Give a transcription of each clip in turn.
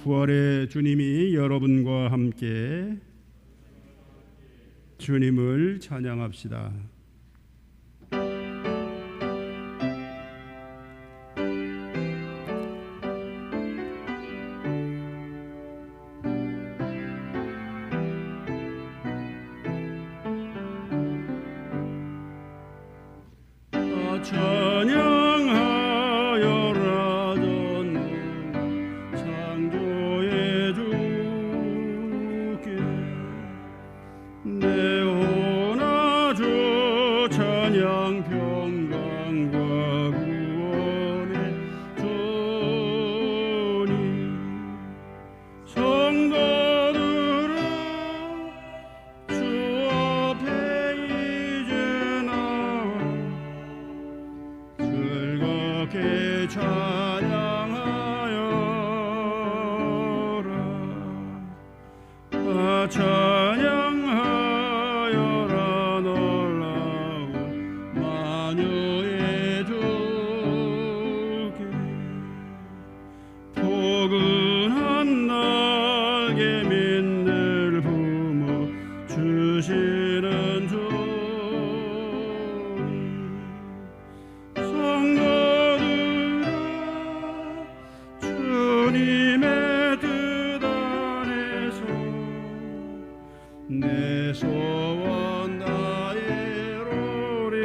부활의 주님이 여러분과 함께 주님을 찬양합시다. 찬양하여라 전능 창조의 주께 내 혼아 주 찬양 평강과 구원의 주님 성도들아 주 앞에 이제 나와 즐겁게 찬양하여라 찬양하여라 놀라운 만유의 주께 포근한 날개 민들 품어 주시는 주님 성도들아 주님의 뜻 안에서 내 소원 다해로리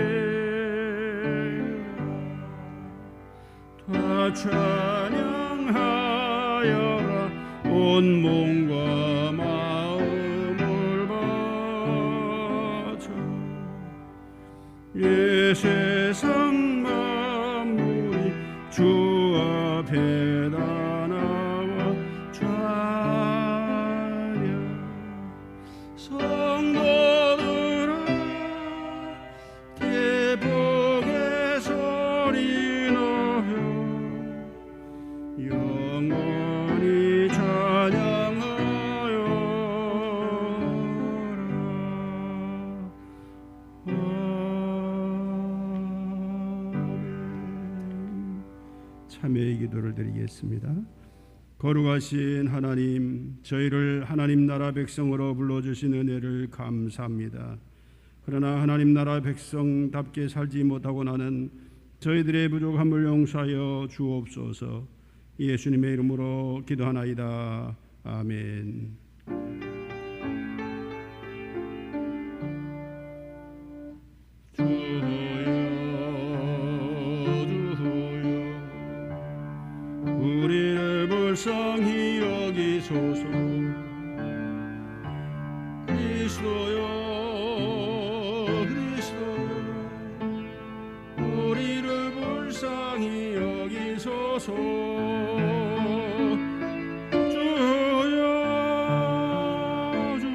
다 찬양하여라 온 몸과 마음을 바쳐 이 세상 만물이 주 앞에 다 나와 찬양 성도들아 기쁘게 소리 넣어 영원히 찬양하라 기도를 드리겠습니다. 거룩하신 하나님, 저희를 하나님 나라 백성으로 불러주신 은혜를 감사합니다. 그러나 하나님 나라 백성답게 살지 못하고 나는 저희들의 부족함을 용서하여 주옵소서. 예수님의 이름으로 기도하나이다. 아멘. 우리를 불쌍히 여기소서. 그리스도여 그리스도여 우리를 불쌍히 여기소서. 주여 주여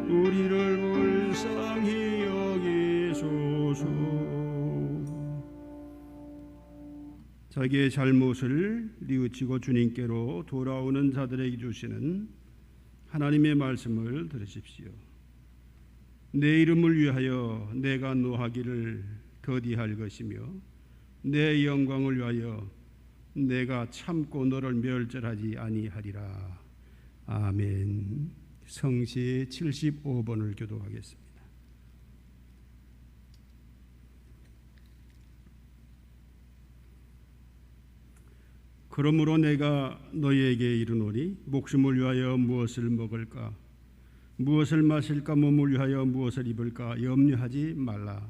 우리를 불쌍히 여기소서. 자기의 잘못을 뉘우치고 주님께로 돌아오는 자들에게 주시는 하나님의 말씀을 들으십시오. 내 이름을 위하여 내가 노하기를 더디할 것이며 내 영광을 위하여 내가 참고 너를 멸절하지 아니하리라. 아멘. 성시 75번을 교독하겠습니다. 그러므로 내가 너희에게 이르노니 목숨을 위하여 무엇을 먹을까, 무엇을 마실까, 몸을 위하여 무엇을 입을까 염려하지 말라.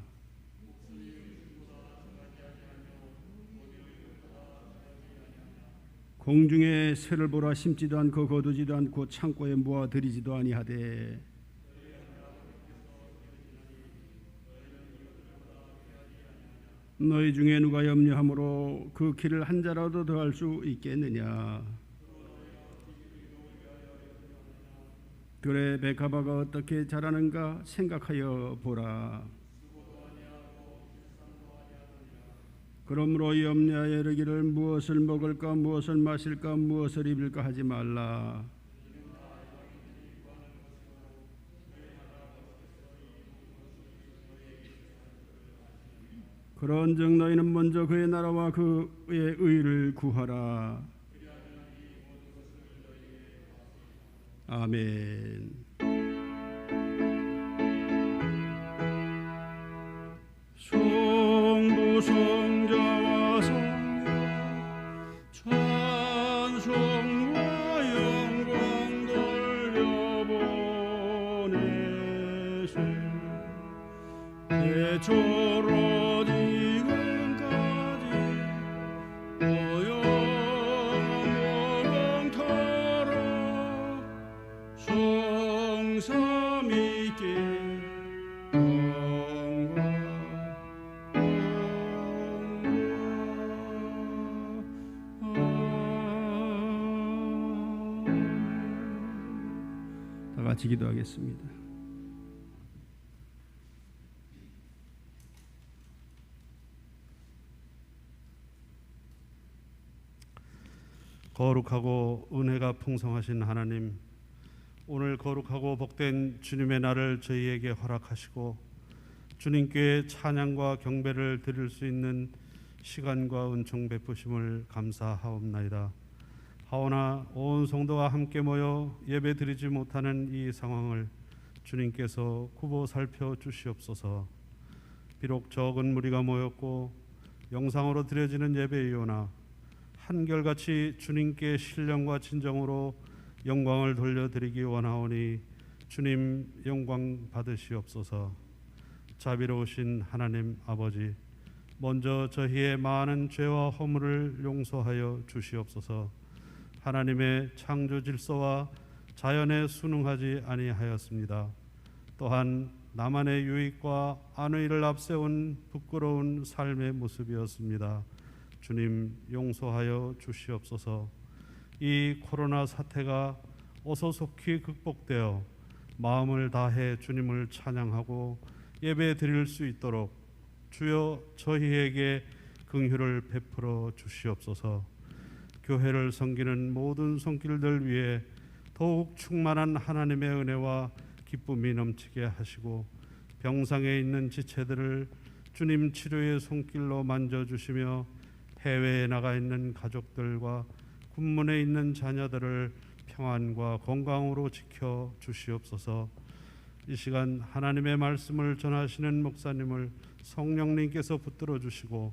공중에 새를 보라, 심지도 않고 거두지도 않고 창고에 모아 들이지도 아니하되 너희 중에 누가 염려함으로 그 길을 한 자라도 더할 수 있겠느냐. 들의 백합화가 어떻게 자라는가 생각하여 보라. 그러므로 염려하여 이르기를 무엇을 먹을까, 무엇을 마실까, 무엇을 입을까 하지 말라. 그런즉 너희는 먼저 그의 나라와 그의 의를 구하라. 아멘. 성부 성자와 성령 찬송과 영광 돌려보내세. 대초로 다 같이 기도하겠습니다. 거룩하고 은혜가 풍성하신 하나님, 오늘 거룩하고 복된 주님의 날을 저희에게 허락하시고 주님께 찬양과 경배를 드릴 수 있는 시간과 은총 베푸심을 감사하옵나이다. 하오나 온 성도와 함께 모여 예배 드리지 못하는 이 상황을 주님께서 굽어 살펴 주시옵소서. 비록 적은 무리가 모였고 영상으로 드려지는 예배이오나 한결같이 주님께 신령과 진정으로 영광을 돌려드리기 원하오니 주님 영광 받으시옵소서. 자비로우신 하나님 아버지, 먼저 저희의 많은 죄와 허물을 용서하여 주시옵소서. 하나님의 창조 질서와 자연에 순응하지 아니하였습니다. 또한 나만의 유익과 안의를 앞세운 부끄러운 삶의 모습이었습니다. 주님 용서하여 주시옵소서. 이 코로나 사태가 어서 속히 극복되어 마음을 다해 주님을 찬양하고 예배 드릴 수 있도록 주여 저희에게 긍휼을 베풀어 주시옵소서. 교회를 섬기는 모든 손길들 위해 더욱 충만한 하나님의 은혜와 기쁨이 넘치게 하시고 병상에 있는 지체들을 주님 치료의 손길로 만져주시며 해외에 나가 있는 가족들과 군문에 있는 자녀들을 평안과 건강으로 지켜 주시옵소서. 이 시간 하나님의 말씀을 전하시는 목사님을 성령님께서 붙들어 주시고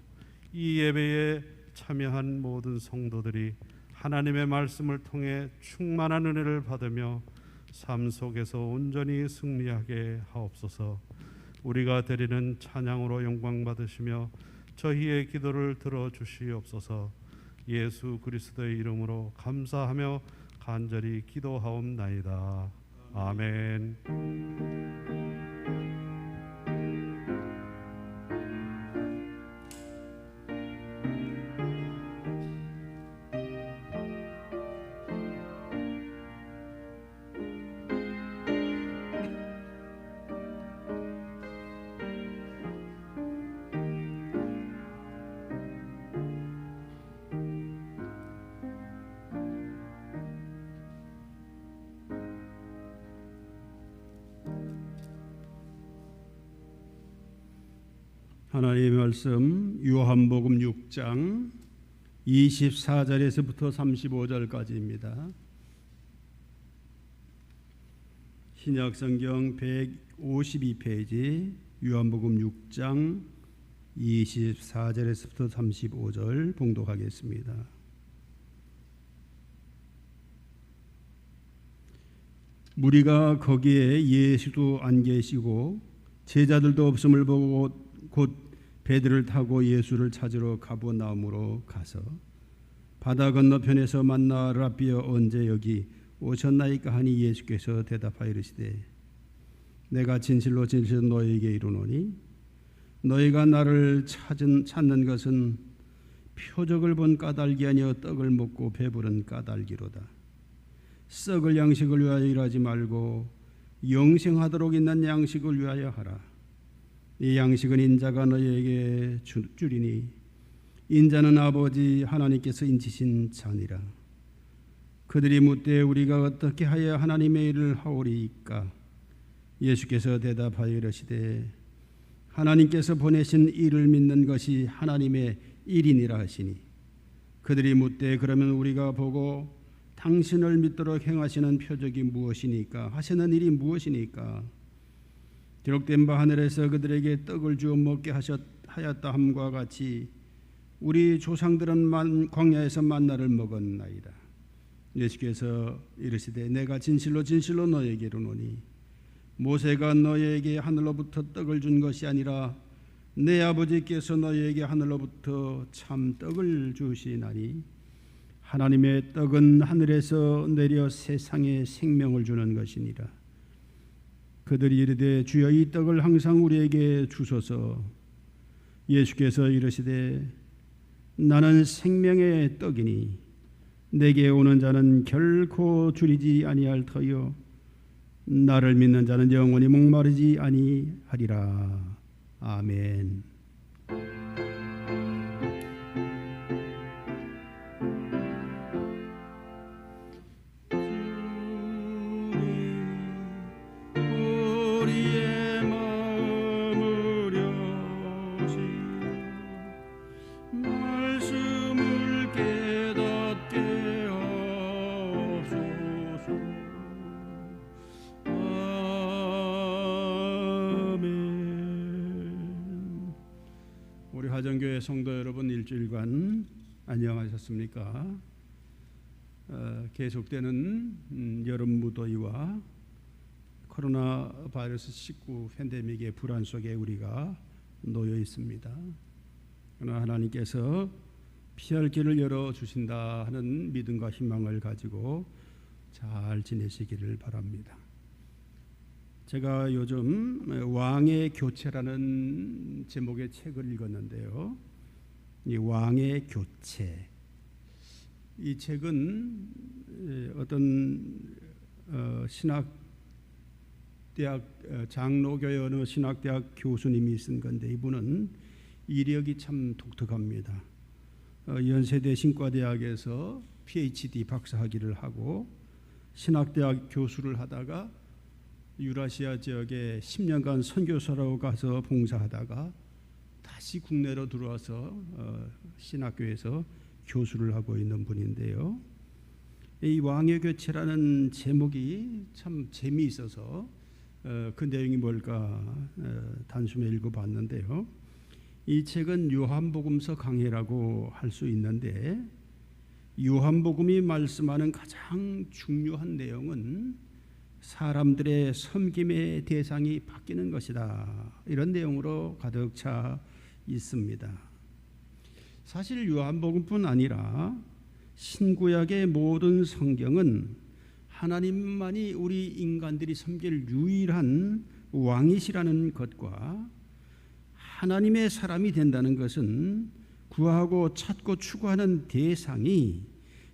이 예배에 참여한 모든 성도들이 하나님의 말씀을 통해 충만한 은혜를 받으며 삶 속에서 온전히 승리하게 하옵소서. 우리가 드리는 찬양으로 영광 받으시며 저희의 기도를 들어 주시옵소서. 예수 그리스도의 이름으로 감사하며 간절히 기도하옵나이다. 아멘. 하나님의 말씀 요한복음 6장 24절에서부터 35절까지입니다. 신약성경 152페이지 요한복음 6장 24절에서부터 35절 봉독하겠습니다. 무리가 거기에 예수도 안 계시고 제자들도 없음을 보고 곧 배들을 타고 예수를 찾으러 가버나움으로 가서 바다 건너편에서 만나 랍비여 언제 여기 오셨나이까 하니 예수께서 대답하여 이르시되 내가 진실로 진실로 너희에게 이르노니 너희가 나를 찾는 것은 표적을 본 까닭이 아니여 떡을 먹고 배부른 까닭이로다. 썩을 양식을 위하여 일하지 말고 영생하도록 있는 양식을 위하여 하라. 이 양식은 인자가 너희에게 주리니 인자는 아버지 하나님께서 인치신 자니라. 그들이 묻되 우리가 어떻게 하여 하나님의 일을 하오리이까? 예수께서 대답하여 이르시되 하나님께서 보내신 이를 믿는 것이 하나님의 일이니라 하시니 그들이 묻되 그러면 우리가 보고 당신을 믿도록 행하시는 표적이 무엇이니까? 하시는 일이 무엇이니까? 기록된 바 하늘에서 그들에게 떡을 주어 먹게 하였다 함과 같이 우리 조상들은 광야에서 만나를 먹었나이다. 예수께서 이르시되 내가 진실로 진실로 너에게 이르노니 모세가 너에게 하늘로부터 떡을 준 것이 아니라 내 아버지께서 너에게 하늘로부터 참 떡을 주시나니 하나님의 떡은 하늘에서 내려 세상에 생명을 주는 것이니라. 그들이 이르되 주여 이 떡을 항상 우리에게 주소서. 예수께서 이르시되 나는 생명의 떡이니 내게 오는 자는 결코 줄이지 아니할 터요 나를 믿는 자는 영원히 목마르지 아니하리라. 아멘. 하정교회 성도 여러분, 일주일간 안녕하셨습니까? 계속되는 여름 무더위와 코로나 바이러스 19 팬데믹의 불안 속에 우리가 놓여 있습니다. 그러나 하나님께서 피할 길을 열어주신다 하는 믿음과 희망을 가지고 잘 지내시기를 바랍니다. 제가 요즘 왕의 교체라는 제목의 책을 읽었는데요. 이 왕의 교체, 이 책은 어떤 신학대학 장로교회 어느 신학대학 교수님이 쓴 건데 이분은 이력이 참 독특합니다. 연세대 신과대학에서 PhD 박사학위를 하고 신학대학 교수를 하다가 유라시아 지역에 10년간 선교사로 가서 봉사하다가 다시 국내로 들어와서 신학교에서 교수를 하고 있는 분인데요. 이 왕의 교체라는 제목이 참 재미있어서 그 내용이 뭘까 단숨에 읽어봤는데요. 이 책은 요한복음서 강해라고 할 수 있는데, 요한복음이 말씀하는 가장 중요한 내용은 사람들의 섬김의 대상이 바뀌는 것이다, 이런 내용으로 가득 차 있습니다. 사실 요한복음뿐 아니라 신구약의 모든 성경은 하나님만이 우리 인간들이 섬길 유일한 왕이시라는 것과 하나님의 사람이 된다는 것은 구하고 찾고 추구하는 대상이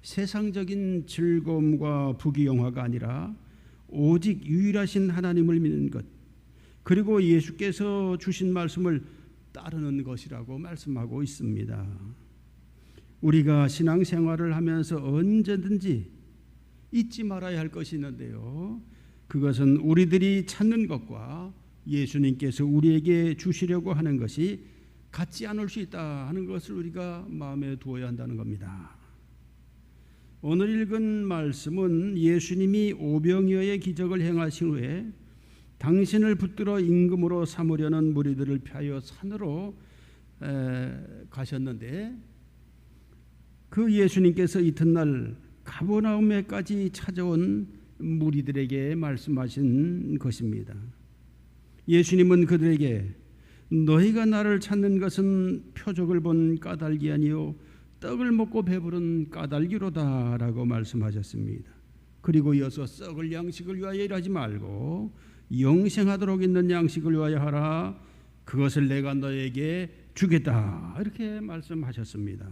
세상적인 즐거움과 부귀영화가 아니라 오직 유일하신 하나님을 믿는 것, 그리고 예수께서 주신 말씀을 따르는 것이라고 말씀하고 있습니다. 우리가 신앙생활을 하면서 언제든지 잊지 말아야 할 것이 있는데요, 그것은 우리들이 찾는 것과 예수님께서 우리에게 주시려고 하는 것이 같지 않을 수 있다 하는 것을 우리가 마음에 두어야 한다는 겁니다. 오늘 읽은 말씀은 예수님이 오병이어의 기적을 행하신 후에 당신을 붙들어 임금으로 삼으려는 무리들을 피하여 산으로 가셨는데, 그 예수님께서 이튿날 가버나움에까지 찾아온 무리들에게 말씀하신 것입니다. 예수님은 그들에게 너희가 나를 찾는 것은 표적을 본 까닭이 아니요 떡을 먹고 배부른 까닭이로다 라고 말씀하셨습니다. 그리고 이어서 썩을 양식을 위하여 일하지 말고 영생하도록 있는 양식을 위하여 하라. 그것을 내가 너에게 주겠다, 이렇게 말씀하셨습니다.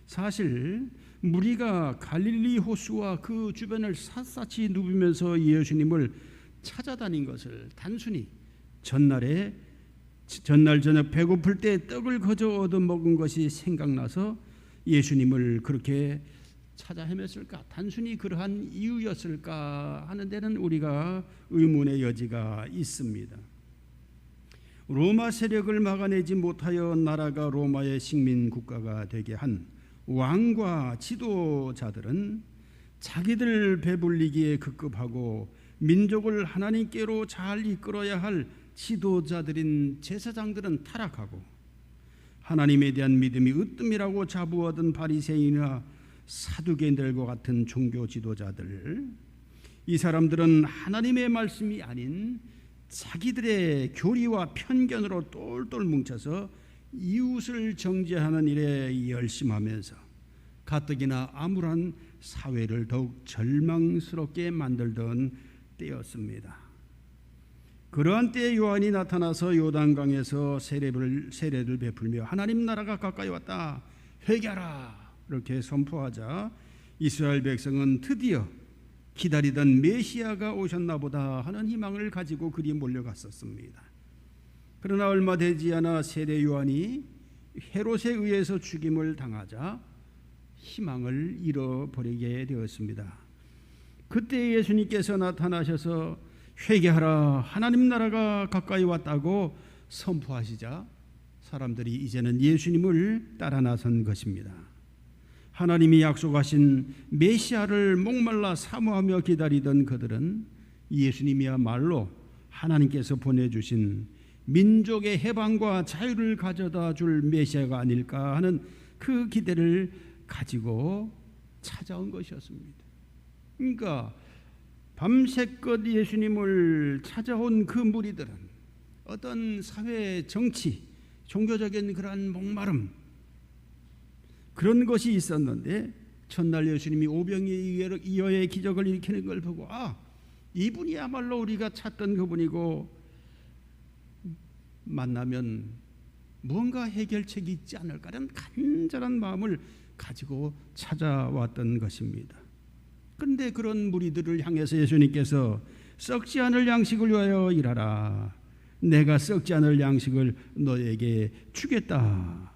사실 무리가 갈릴리 호수와 그 주변을 샅샅이 누비면서 예수님을 찾아다닌 것을 단순히 전날 저녁 배고플 때 떡을 거저 얻어먹은 것이 생각나서 예수님을 그렇게 찾아 헤맸을까, 단순히 그러한 이유였을까 하는 데는 우리가 의문의 여지가 있습니다. 로마 세력을 막아내지 못하여 나라가 로마의 식민 국가가 되게 한 왕과 지도자들은 자기들 배불리기에 급급하고 민족을 하나님께로 잘 이끌어야 할 지도자들인 제사장들은 타락하고 하나님에 대한 믿음이 으뜸이라고 자부하던 바리새인이나 사두개인들과 같은 종교 지도자들, 이 사람들은 하나님의 말씀이 아닌 자기들의 교리와 편견으로 똘똘 뭉쳐서 이웃을 정죄하는 일에 열심하면서 가뜩이나 암울한 사회를 더욱 절망스럽게 만들던 때였습니다. 그러한 때에 요한이 나타나서 요단강에서 세례를 베풀며 하나님 나라가 가까이 왔다, 회개하라, 이렇게 선포하자 이스라엘 백성은 드디어 기다리던 메시아가 오셨나 보다 하는 희망을 가지고 그리 몰려갔었습니다. 그러나 얼마 되지 않아 세례 요한이 헤롯에 의해서 죽임을 당하자 희망을 잃어버리게 되었습니다. 그때 예수님께서 나타나셔서 회개하라, 하나님 나라가 가까이 왔다고 선포하시자 사람들이 이제는 예수님을 따라 나선 것입니다. 하나님이 약속하신 메시아를 목말라 사모하며 기다리던 그들은 예수님이야말로 하나님께서 보내주신 민족의 해방과 자유를 가져다 줄 메시아가 아닐까 하는 그 기대를 가지고 찾아온 것이었습니다. 그러니까 밤새껏 예수님을 찾아온 그 무리들은 어떤 사회, 정치, 종교적인 그러한 목마름, 그런 것이 있었는데 첫날 예수님이 오병이어의 기적을 일으키는 걸 보고 이분이야말로 우리가 찾던 그분이고 만나면 무언가 해결책이 있지 않을까라는 간절한 마음을 가지고 찾아왔던 것입니다. 그런데 그런 무리들을 향해서 예수님께서 썩지 않을 양식을 위하여 일하라, 내가 썩지 않을 양식을 너에게 주겠다,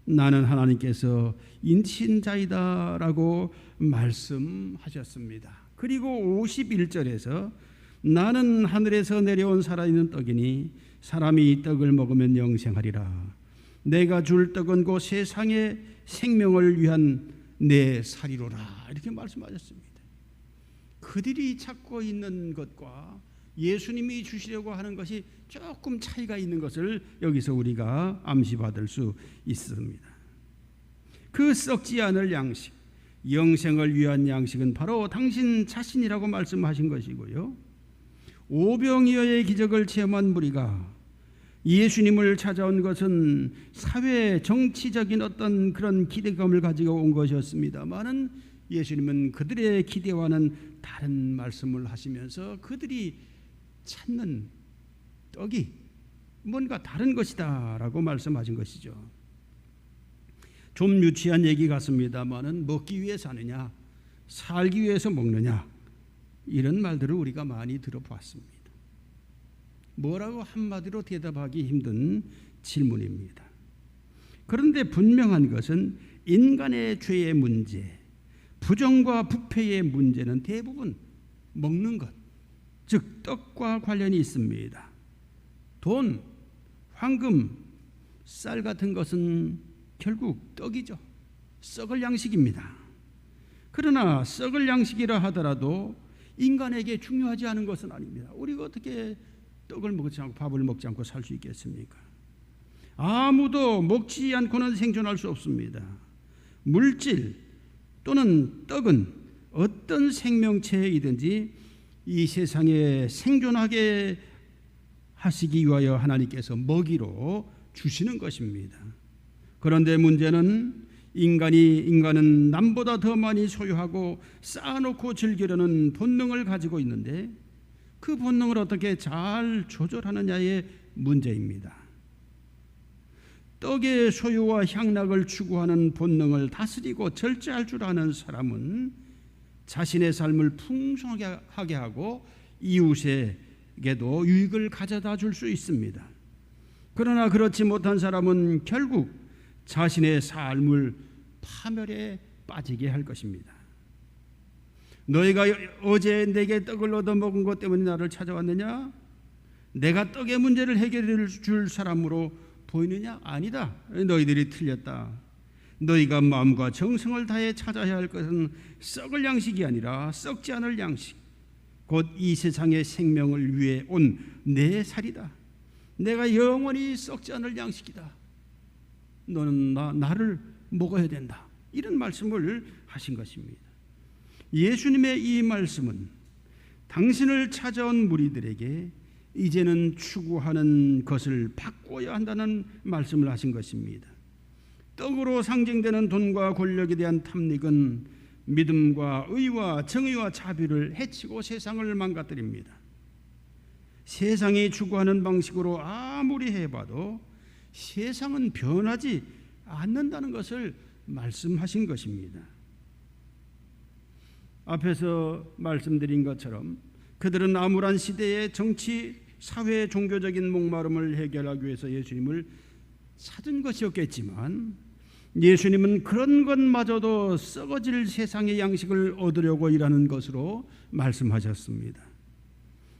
나는 하나님께서 인친자이다 라고 말씀하셨습니다. 그리고 51절에서 나는 하늘에서 내려온 살아있는 떡이니 사람이 이 떡을 먹으면 영생하리라. 내가 줄 떡은 곧 세상의 생명을 위한 내 살이로라. 이렇게 말씀하셨습니다. 그들이 찾고 있는 것과 예수님이 주시려고 하는 것이 조금 차이가 있는 것을 여기서 우리가 암시받을 수 있습니다. 그 썩지 않을 양식, 영생을 위한 양식은 바로 당신 자신이라고 말씀하신 것이고요. 오병이어의 기적을 체험한 무리가 예수님을 찾아온 것은 사회 정치적인 어떤 그런 기대감을 가지고 온 것이었습니다만은 예수님은 그들의 기대와는 다른 말씀을 하시면서 그들이 찾는 떡이 뭔가 다른 것이다 라고 말씀하신 것이죠. 좀 유치한 얘기 같습니다만은 먹기 위해 사느냐 살기 위해서 먹느냐 이런 말들을 우리가 많이 들어보았습니다. 뭐라고 한마디로 대답하기 힘든 질문입니다. 그런데 분명한 것은 인간의 죄의 문제, 부정과 부패의 문제는 대부분 먹는 것, 즉 떡과 관련이 있습니다. 돈, 황금, 쌀 같은 것은 결국 떡이죠. 썩을 양식입니다. 그러나 썩을 양식이라 하더라도 인간에게 중요하지 않은 것은 아닙니다. 우리가 어떻게 떡을 먹지 않고 밥을 먹지 않고 살 수 있겠습니까? 아무도 먹지 않고는 생존할 수 없습니다. 물질 또는 떡은 어떤 생명체이든지 이 세상에 생존하게 하시기 위하여 하나님께서 먹이로 주시는 것입니다. 그런데 문제는 인간은 남보다 더 많이 소유하고 쌓아놓고 즐기려는 본능을 가지고 있는데 그 본능을 어떻게 잘 조절하느냐의 문제입니다. 떡의 소유와 향락을 추구하는 본능을 다스리고 절제할 줄 아는 사람은 자신의 삶을 풍성하게 하고 이웃에게도 유익을 가져다 줄 수 있습니다. 그러나 그렇지 못한 사람은 결국 자신의 삶을 파멸에 빠지게 할 것입니다. 너희가 어제 내게 떡을 얻어먹은 것 때문에 나를 찾아왔느냐? 내가 떡의 문제를 해결해 줄 사람으로 보이느냐? 아니다. 너희들이 틀렸다. 너희가 마음과 정성을 다해 찾아야 할 것은 썩을 양식이 아니라 썩지 않을 양식, 곧 이 세상의 생명을 위해 온 내 살이다. 내가 영원히 썩지 않을 양식이다. 너는 나를 먹어야 된다. 이런 말씀을 하신 것입니다. 예수님의 이 말씀은 당신을 찾아온 무리들에게 이제는 추구하는 것을 바꿔야 한다는 말씀을 하신 것입니다. 떡으로 상징되는 돈과 권력에 대한 탐닉은 믿음과 의와 정의와 자비를 해치고 세상을 망가뜨립니다. 세상이 추구하는 방식으로 아무리 해봐도 세상은 변하지 않는다는 것을 말씀하신 것입니다. 앞에서 말씀드린 것처럼 그들은 암울한 시대의 정치, 사회, 종교적인 목마름을 해결하기 위해서 예수님을 찾은 것이었겠지만 예수님은 그런 것마저도 썩어질 세상의 양식을 얻으려고 일하는 것으로 말씀하셨습니다.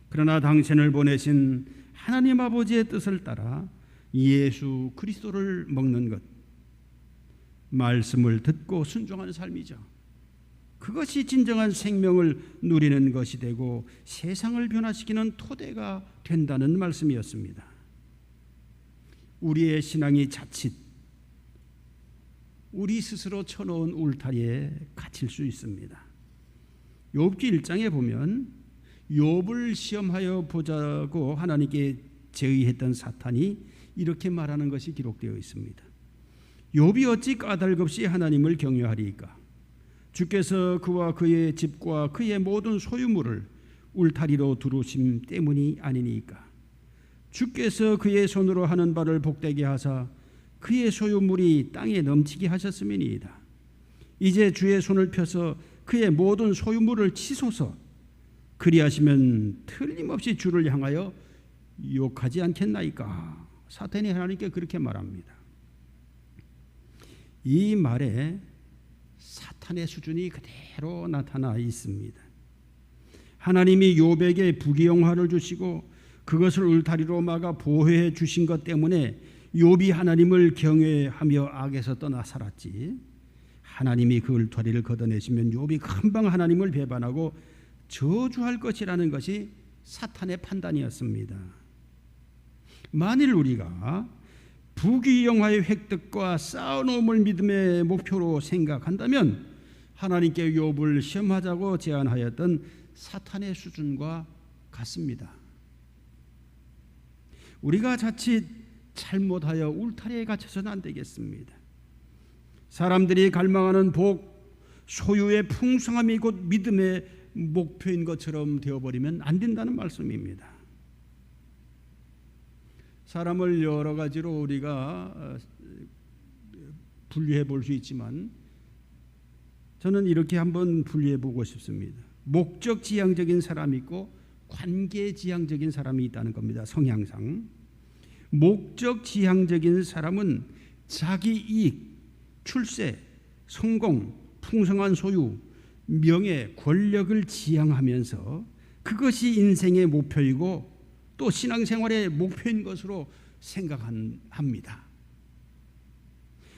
그러나 당신을 보내신 하나님 아버지의 뜻을 따라 예수 그리스도를 먹는 것, 말씀을 듣고 순종하는 삶이죠. 그것이 진정한 생명을 누리는 것이 되고 세상을 변화시키는 토대가 된다는 말씀이었습니다. 우리의 신앙이 자칫 우리 스스로 쳐놓은 울타리에 갇힐 수 있습니다. 욥기 1장에 보면 욥을 시험하여 보자고 하나님께 제의했던 사탄이 이렇게 말하는 것이 기록되어 있습니다. 욥이 어찌 까닭없이 하나님을 경외하리이까? 주께서 그와 그의 집과 그의 모든 소유물을 울타리로 두르심 때문이 아니니까. 주께서 그의 손으로 하는 바를 복되게 하사 그의 소유물이 땅에 넘치게 하셨음이니이다. 이제 주의 손을 펴서 그의 모든 소유물을 치소서. 그리하시면 틀림없이 주를 향하여 욕하지 않겠나이까. 사탄이 하나님께 그렇게 말합니다. 이 말에 사탄의 수준이 그대로 나타나 있습니다. 하나님이 욥에게 부귀영화를 주시고 그것을 울타리로 막아 보호해 주신 것 때문에 욥이 하나님을 경외하며 악에서 떠나 살았지. 하나님이 그 울타리를 걷어내시면 욥이 금방 하나님을 배반하고 저주할 것이라는 것이 사탄의 판단이었습니다. 만일 우리가 부귀영화의 획득과 쌓아놓음을 믿음의 목표로 생각한다면 하나님께 욥을 시험하자고 제안하였던 사탄의 수준과 같습니다. 우리가 자칫 잘못하여 울타리에 갇혀서는 안 되겠습니다. 사람들이 갈망하는 복, 소유의 풍성함이 곧 믿음의 목표인 것처럼 되어버리면 안 된다는 말씀입니다. 사람을 여러 가지로 우리가 분류해 볼 수 있지만 저는 이렇게 한번 분류해 보고 싶습니다. 목적 지향적인 사람이 있고 관계 지향적인 사람이 있다는 겁니다. 성향상. 목적 지향적인 사람은 자기 이익, 출세, 성공, 풍성한 소유, 명예, 권력을 지향하면서 그것이 인생의 목표이고 또 신앙생활의 목표인 것으로 생각합니다.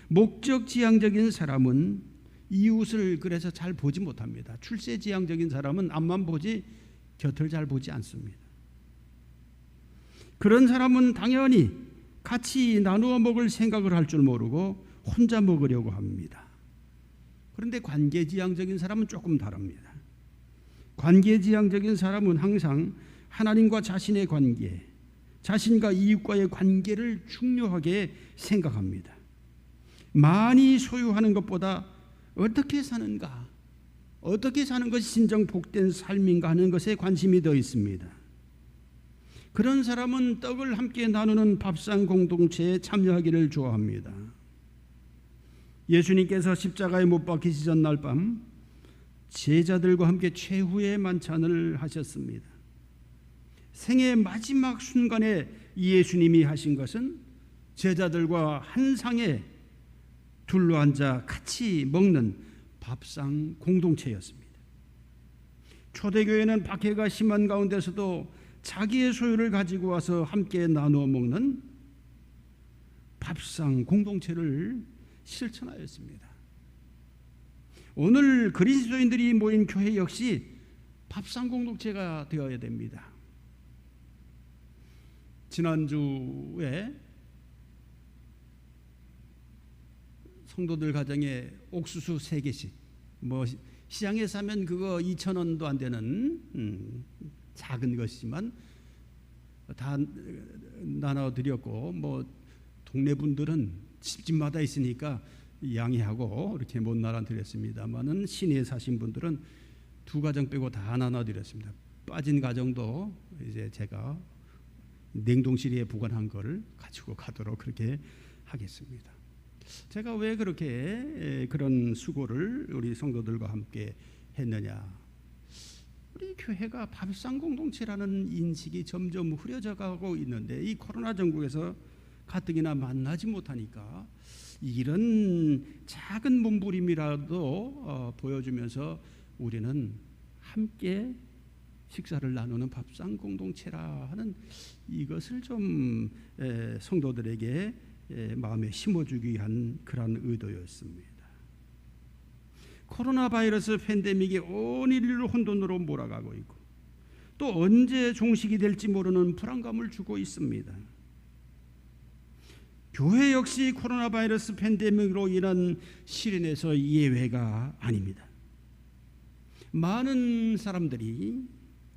목적 지향적인 사람은 이웃을 그래서 잘 보지 못합니다. 출세 지향적인 사람은 앞만 보지 곁을 잘 보지 않습니다. 그런 사람은 당연히 같이 나누어 먹을 생각을 할 줄 모르고 혼자 먹으려고 합니다. 그런데 관계지향적인 사람은 조금 다릅니다. 관계지향적인 사람은 항상 하나님과 자신의 관계, 자신과 이웃과의 관계를 중요하게 생각합니다. 많이 소유하는 것보다 어떻게 사는가, 어떻게 사는 것이 진정 복된 삶인가 하는 것에 관심이 더 있습니다. 그런 사람은 떡을 함께 나누는 밥상 공동체에 참여하기를 좋아합니다. 예수님께서 십자가에 못 박히시 전날 밤 제자들과 함께 최후의 만찬을 하셨습니다. 생의 마지막 순간에 예수님이 하신 것은 제자들과 한 상에 둘러앉아 같이 먹는 밥상 공동체였습니다. 초대교회는 박해가 심한 가운데서도 자기의 소유를 가지고 와서 함께 나누어 먹는 밥상 공동체를 실천하였습니다. 오늘 그리스도인들이 모인 교회 역시 밥상 공동체가 되어야 됩니다. 지난주에 성도들 가정에 옥수수 3개씩, 뭐 시장에 사면 그거 2,000원도 안 되는 작은 것이지만 다 나눠드렸고, 뭐 동네 분들은 집집마다 있으니까 양해하고 이렇게 못 나눠드렸습니다만은 시내에 사신 분들은 2가정 빼고 다 나눠드렸습니다. 빠진 가정도 이제 제가 냉동실에 보관한 걸 가지고 가도록 그렇게 하겠습니다. 제가 왜 그렇게 그런 수고를 우리 성도들과 함께 했느냐? 우리 교회가 밥상 공동체라는 인식이 점점 흐려져 가고 있는데, 이 코로나 전국에서 가뜩이나 만나지 못하니까 이런 작은 몸부림이라도 보여주면서 우리는 함께 식사를 나누는 밥상 공동체라 하는 이것을 좀 성도들에게 마음에 심어주기 위한 그런 의도였습니다. 코로나 바이러스 팬데믹이 온 인류를 혼돈으로 몰아가고 있고 또 언제 종식이 될지 모르는 불안감을 주고 있습니다. 교회 역시 코로나 바이러스 팬데믹으로 인한 시련에서 예외가 아닙니다. 많은 사람들이,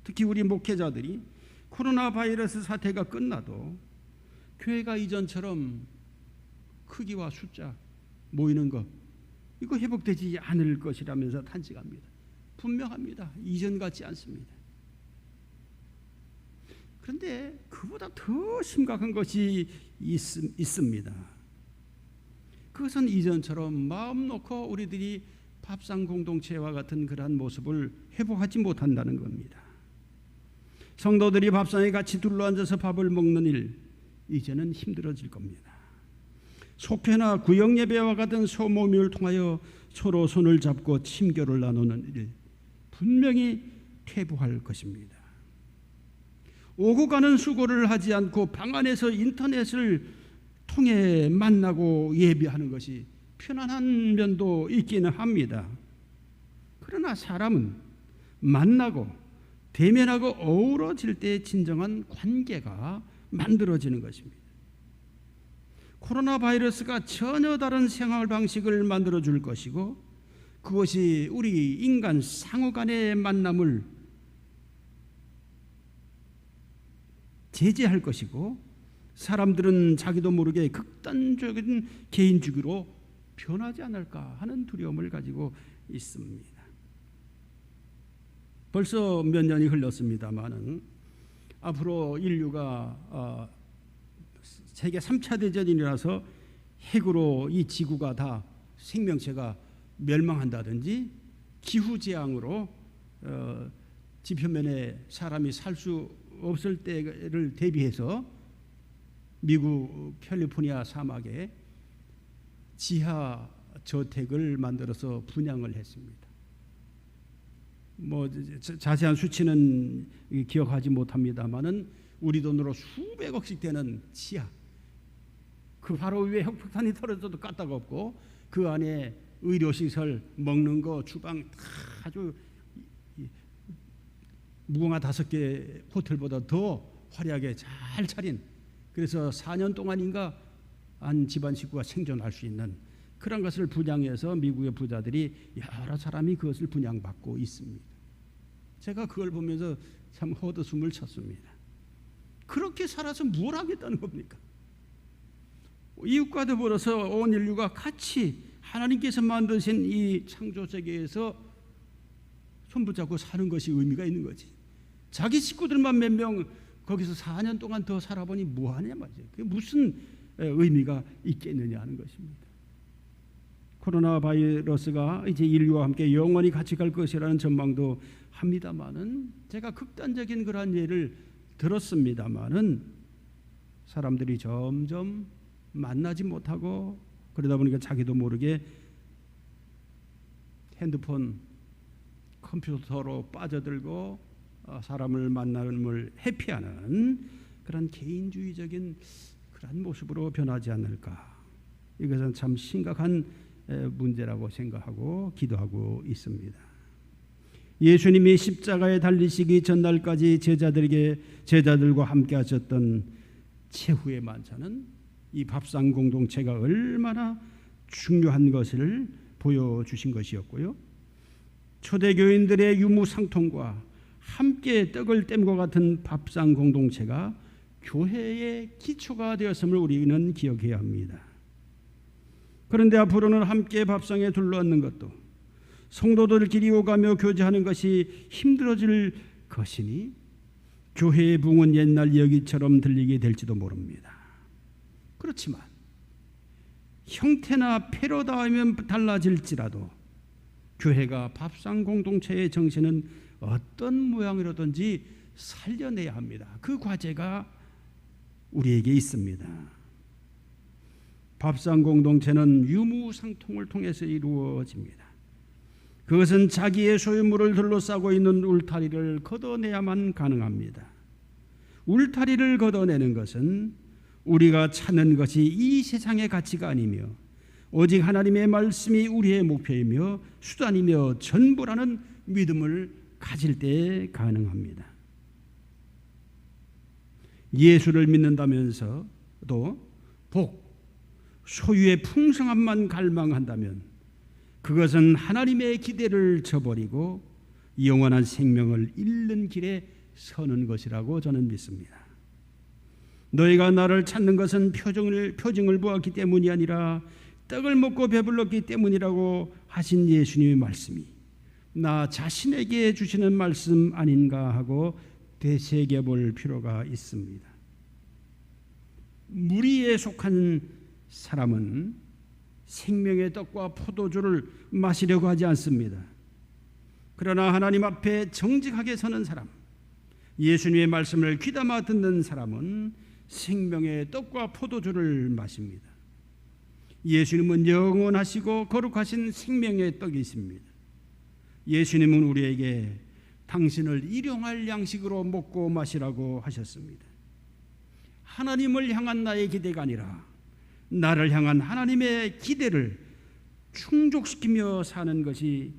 특히 우리 목회자들이 코로나 바이러스 사태가 끝나도 교회가 이전처럼 크기와 숫자 모이는 것, 이거 회복되지 않을 것이라면서 탄식합니다. 분명합니다. 이전 같지 않습니다. 그런데 그보다 더 심각한 것이 있습니다. 그것은 이전처럼 마음 놓고 우리들이 밥상 공동체와 같은 그러한 모습을 회복하지 못한다는 겁니다. 성도들이 밥상에 같이 둘러앉아서 밥을 먹는 일, 이제는 힘들어질 겁니다. 속회나 구역예배와 같은 소모임을 통하여 서로 손을 잡고 친교를 나누는 일, 분명히 퇴보할 것입니다. 오고 가는 수고를 하지 않고 방 안에서 인터넷을 통해 만나고 예배하는 것이 편안한 면도 있기는 합니다. 그러나 사람은 만나고 대면하고 어우러질 때 진정한 관계가 만들어지는 것입니다. 코로나 바이러스가 전혀 다른 생활 방식을 만들어 줄 것이고, 그것이 우리 인간 상호 간의 만남을 제재할 것이고, 사람들은 자기도 모르게 극단적인 개인주의로 변하지 않을까 하는 두려움을 가지고 있습니다. 벌써 몇 년이 흘렀습니다마는 앞으로 인류가 세계 3차 대전이라서 핵으로 이 지구가 다 생명체가 멸망한다든지 기후재앙으로 지표면에 사람이 살 수 없을 때를 대비해서 미국 캘리포니아 사막에 지하 저택을 만들어서 분양을 했습니다. 자세한 수치는 기억하지 못합니다만은 우리 돈으로 수백억씩 되는 지하, 그 바로 위에 핵폭탄이 떨어져도 까딱 없고, 그 안에 의료시설, 먹는 거, 주방 다 아주 무궁화 5개 호텔보다 더 화려하게 잘 차린, 그래서 4년 동안인가 한 집안 식구가 생존할 수 있는 그런 것을 분양해서 미국의 부자들이 여러 사람이 그것을 분양받고 있습니다. 제가 그걸 보면서 참 헛웃음을 쳤습니다. 그렇게 살아서 뭘 하겠다는 겁니까? 이웃과 더불어서 온 인류가 같이 하나님께서 만드신 이 창조 세계에서 손붙잡고 사는 것이 의미가 있는 거지. 자기 식구들만 몇 명 거기서 4년 동안 더 살아보니 뭐하냐 말이죠. 그게 무슨 의미가 있겠느냐 하는 것입니다. 코로나 바이러스가 이제 인류와 함께 영원히 같이 갈 것이라는 전망도 합니다만은, 제가 극단적인 그러한 예를 들었습니다만은, 사람들이 점점 만나지 못하고 그러다 보니까 자기도 모르게 핸드폰, 컴퓨터로 빠져들고 사람을 만남을 회피하는 그런 개인주의적인 그런 모습으로 변하지 않을까. 이것은 참 심각한 문제라고 생각하고 기도하고 있습니다. 예수님이 십자가에 달리시기 전날까지 제자들과 함께 하셨던 최후의 만찬은 이 밥상 공동체가 얼마나 중요한 것을 보여주신 것이었고요. 초대교인들의 유무상통과 함께 떡을 뗀과 같은 밥상 공동체가 교회의 기초가 되었음을 우리는 기억해야 합니다. 그런데 앞으로는 함께 밥상에 둘러앉는 것도, 성도들끼리 오가며 교제하는 것이 힘들어질 것이니 교회의 부흥은 옛날 이야기처럼 들리게 될지도 모릅니다. 그렇지만 형태나 패러다임은 달라질지라도 교회가 밥상 공동체의 정신은 어떤 모양이라든지 살려내야 합니다. 그 과제가 우리에게 있습니다. 밥상 공동체는 유무상통을 통해서 이루어집니다. 그것은 자기의 소유물을 둘러싸고 있는 울타리를 걷어내야만 가능합니다. 울타리를 걷어내는 것은 우리가 찾는 것이 이 세상의 가치가 아니며 오직 하나님의 말씀이 우리의 목표이며 수단이며 전부라는 믿음을 가질 때 가능합니다. 예수를 믿는다면서도 복, 소유의 풍성함만 갈망한다면 그것은 하나님의 기대를 저버리고 영원한 생명을 잃는 길에 서는 것이라고 저는 믿습니다. 너희가 나를 찾는 것은 표징을 보았기 때문이 아니라 떡을 먹고 배불렀기 때문이라고 하신 예수님의 말씀이 나 자신에게 주시는 말씀 아닌가 하고 되새겨볼 필요가 있습니다. 무리에 속한 사람은 생명의 떡과 포도주를 마시려고 하지 않습니다. 그러나 하나님 앞에 정직하게 서는 사람, 예수님의 말씀을 귀담아 듣는 사람은 생명의 떡과 포도주를 마십니다. 예수님은 영원하시고 거룩하신 생명의 떡이십니다. 예수님은 우리에게 당신을 일용할 양식으로 먹고 마시라고 하셨습니다. 하나님을 향한 나의 기대가 아니라 나를 향한 하나님의 기대를 충족시키며 사는 것이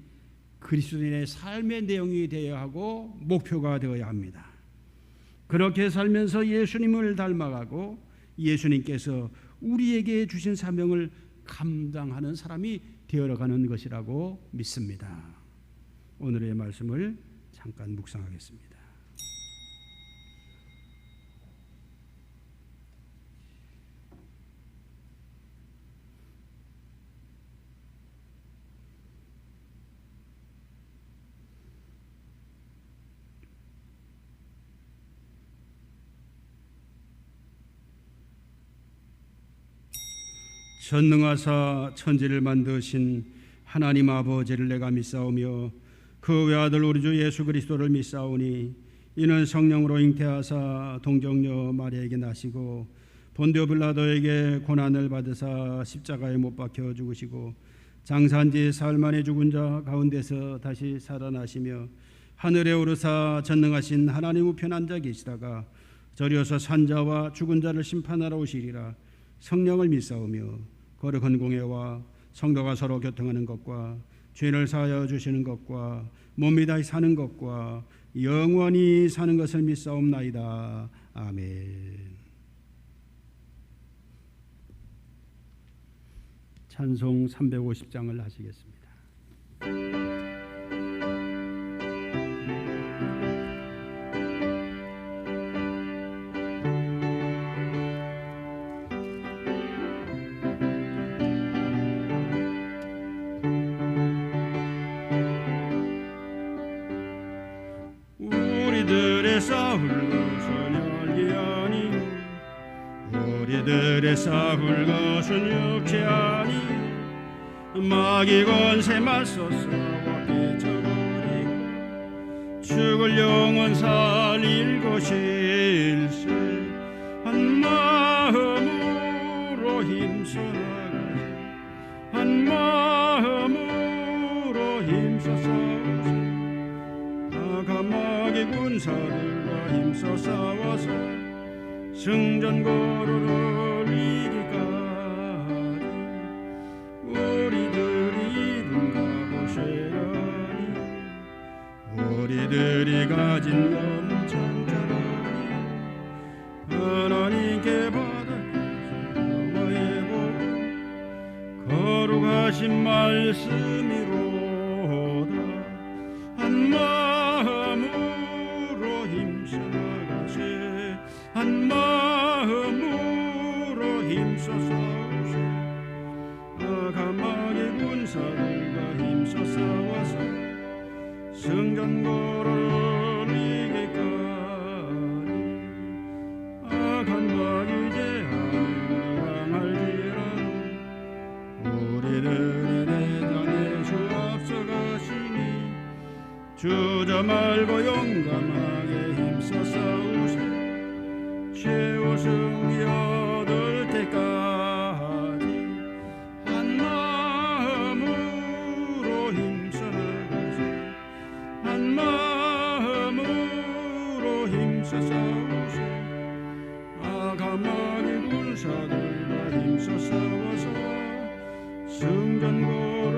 그리스도인의 삶의 내용이 되어야 하고 목표가 되어야 합니다. 그렇게 살면서 예수님을 닮아가고 예수님께서 우리에게 주신 사명을 감당하는 사람이 되어가는 것이라고 믿습니다. 오늘의 말씀을 잠깐 묵상하겠습니다. 전능하사 천지를 만드신 하나님 아버지를 내가 믿사오며 그 외아들 우리 주 예수 그리스도를 믿사오니 이는 성령으로 잉태하사 동정녀 마리아에게 나시고 본디오 빌라도에게 고난을 받으사 십자가에 못 박혀 죽으시고 장사한 지 사흘 만에 죽은 자 가운데서 다시 살아나시며 하늘에 오르사 전능하신 하나님 우편 앉아 계시다가 저리어서 산자와 죽은 자를 심판하러 오시리라. 성령을 믿사오며 거룩한 공예와 성도가 서로 교통하는 것과 죄를 사하여 주시는 것과 몸이 다시 사는 것과 영원히 사는 것을 믿사옵나이다. 아멘. 찬송 350장을 하시겠습니다. 우리들의 싸울 것은 열기아니 우리들의 싸울 것은 육체 아니 마귀 권세 맞서 싸워 깨쳐버리고 죽을 영혼 살릴 것일세. 한 마음으로 힘써 나가세 한 마음으로 힘써 싸우세. 마귀 군사들과 힘써 싸워서 승전거로를 이기까지 우리들이 이룬 값을 우리들이 가진 영천자라니 하나님께 받아 영화의 복 거룩하신 말씀이로다. 한 마음으로 힘써 나가세 한 마음으로 힘써 싸우세. 가마의 군사들과 힘써 싸워서 승전거로를 이기까지 악한 마귀 제한을 향할지라도 우리들의 내전에 주 앞서가시니 주저 말고 용감하게 힘써 싸우세. 최후 승리 얻을 때까지 한 마음으로 힘써 나가세 한 마음으로 힘써 싸우세. 악한 마귀 군사들과 힘써 싸워서 승전거를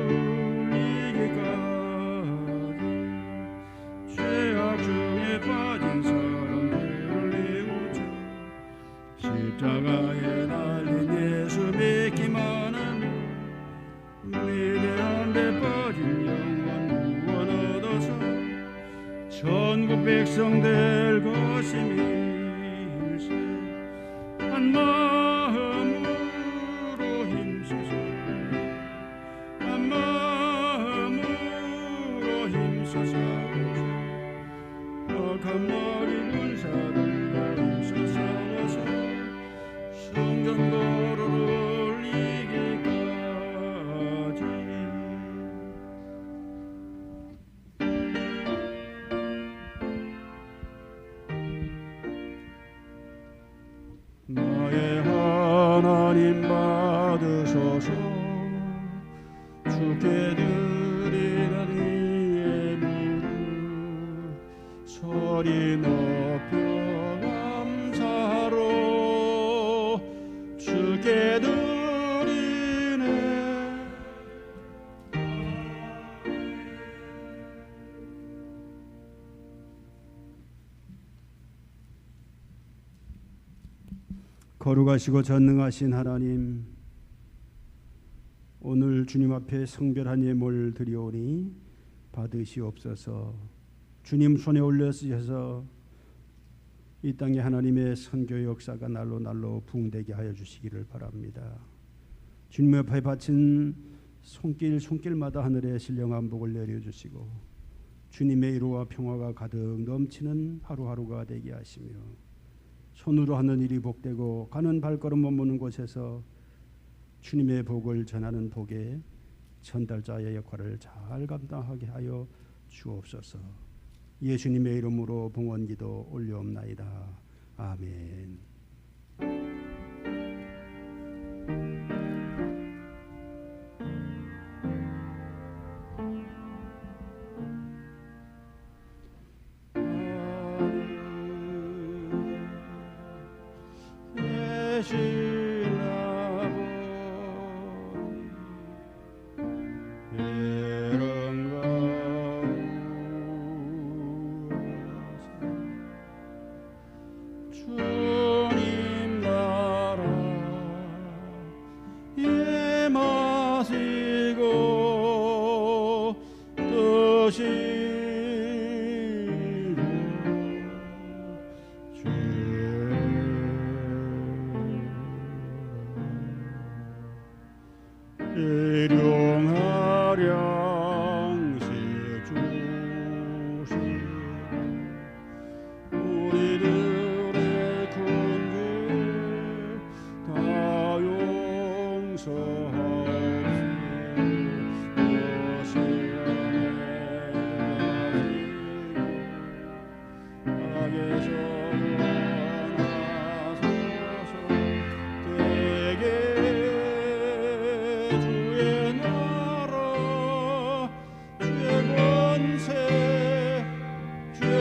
이기까지 죄악 중에 빠진 사람들을 이우쳐 십자가에 달린 예수 믿기만 하면 위대한 데 빠진 영원 구원 얻어서 천국 백성 될 것임일세. 한 마음으로 힘써서 한 마음으로 힘써서 악한 마귀 군사들과 힘써 싸워서 승전거로를 이기까지. 나의 하나님 받으소서. 주께 드리는 이의 무릎 소리 높여 감사로 주께 드리네. 거룩하시고 전능하신 하나님, 오늘 주님 앞에 성별한 예물 드리오니 받으시옵소서. 주님 손에 올려 쓰셔서 이 땅에 하나님의 선교 역사가 날로 날로 부흥되게 하여 주시기를 바랍니다. 주님 앞에 바친 손길마다 하늘에 신령한 복을 내려주시고 주님의 위로와 평화가 가득 넘치는 하루하루가 되게 하시며 손으로 하는 일이 복되고 가는 발걸음 머무는 곳에서 주님의 복을 전하는 복의 전달자의 역할을 잘 감당하게 하여 주옵소서. 예수님의 이름으로 봉헌기도 올려옵나이다. 아멘. 주님 나라 임하시고 뜻이 일용하량식 주시고 우리들의 큰죄 다 용서하시고 악에서 구원하소서. 되게 주의 나라 주의 권세 주의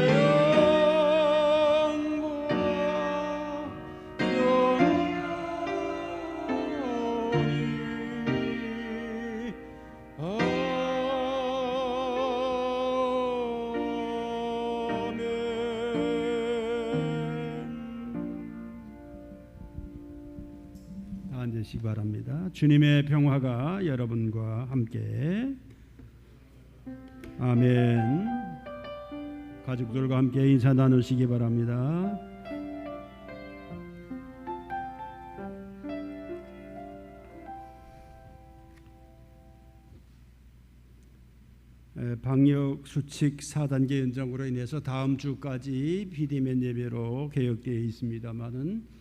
영광 영원히 다 앉으시기 바랍니다. 주님의 평화가 여러분과 함께. 아멘. 가족들과 함께 인사 나누시기 바랍니다. 방역 수칙 4단계 연장으로 인해서 다음 주까지 비대면 예배로 계획되어 있습니다만은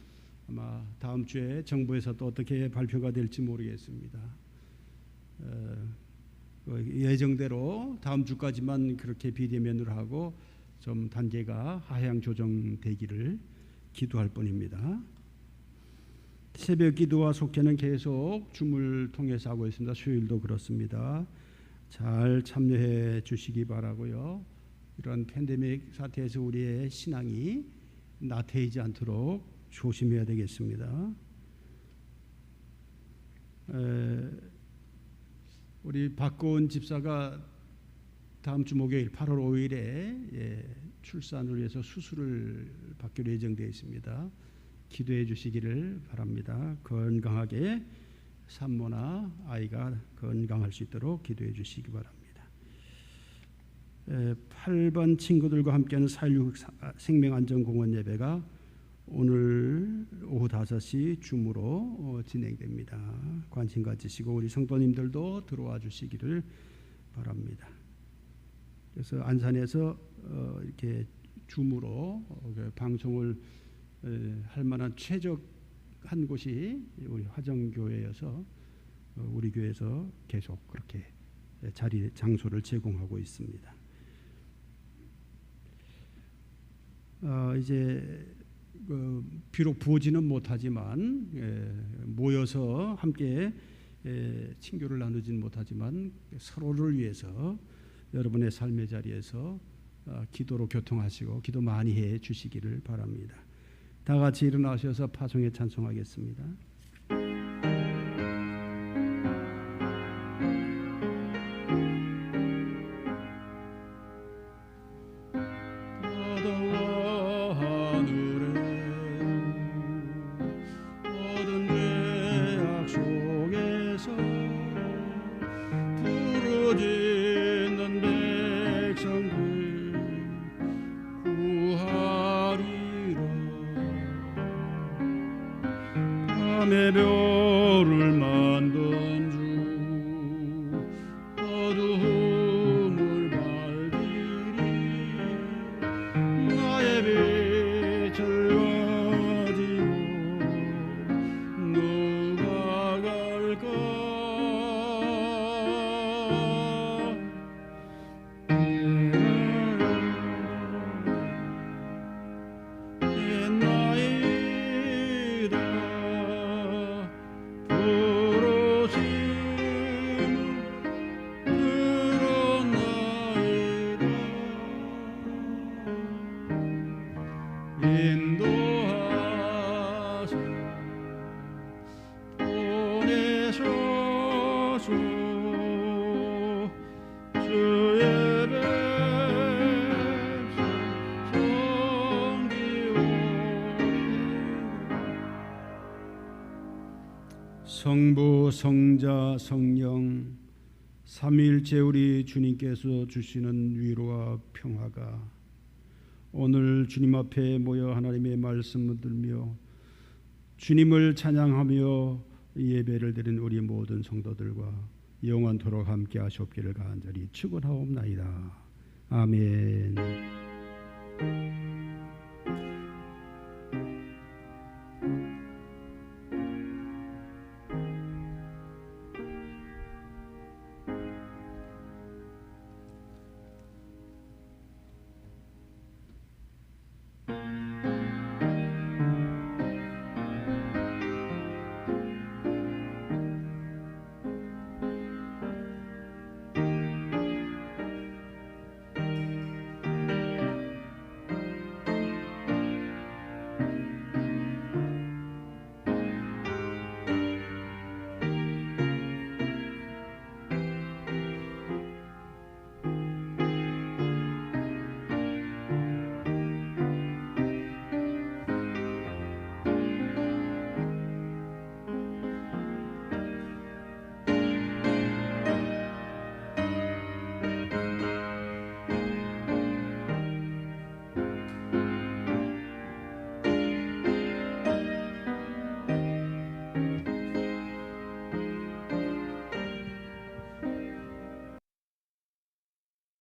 아마 다음 주에 정부에서 또 어떻게 발표가 될지 모르겠습니다. 예정대로 다음 주까지만 그렇게 비대면으로 하고 좀 단계가 하향 조정되기를 기도할 뿐입니다. 새벽 기도와 속회는 계속 줌을 통해서 하고 있습니다. 수요일도 그렇습니다. 잘 참여해 주시기 바라고요. 이런 팬데믹 사태에서 우리의 신앙이 나태해지지 않도록 조심해야 되겠습니다. 우리 박고은 집사가 다음 주 목요일 8월 5일에 출산을 위해서 수술을 받기로 예정되어 있습니다. 기도해 주시기를 바랍니다. 건강하게 산모나 아이가 건강할 수 있도록 기도해 주시기 바랍니다. 8번 친구들과 함께하는 4.16 생명안전공원 예배가 오늘 오후 5시 줌으로 진행됩니다. 관심 가지시고 우리 성도님들도 들어와 주시기를 바랍니다. 그래서 안산에서 이렇게 줌으로 방송을 할 만한 최적한 곳이 우리 화정교회여서 우리 교회에서 계속 그렇게 자리 장소를 제공하고 있습니다. 이제 비록 부어지는 못하지만 모여서 함께 친교를 나누지는 못하지만 서로를 위해서 여러분의 삶의 자리에서 기도로 교통하시고 기도 많이 해 주시기를 바랍니다. 다 같이 일어나셔서 파송에 찬송하겠습니다. 밤의 별을 만든 주 어두움을 밝히리 나의 빛을 가지고 누가 갈까 인도하사 보내소서 주의 백성 섬기오리 성부, 성자, 성령 삼위일체 우리 주님께서 주시는 위로와 평화가 오늘 주님 앞에 모여 하나님의 말씀을 들며 주님을 찬양하며 예배를 드린 우리 모든 성도들과 영원토록 함께 하시옵기를 간절히 축원하옵나이다. 아멘.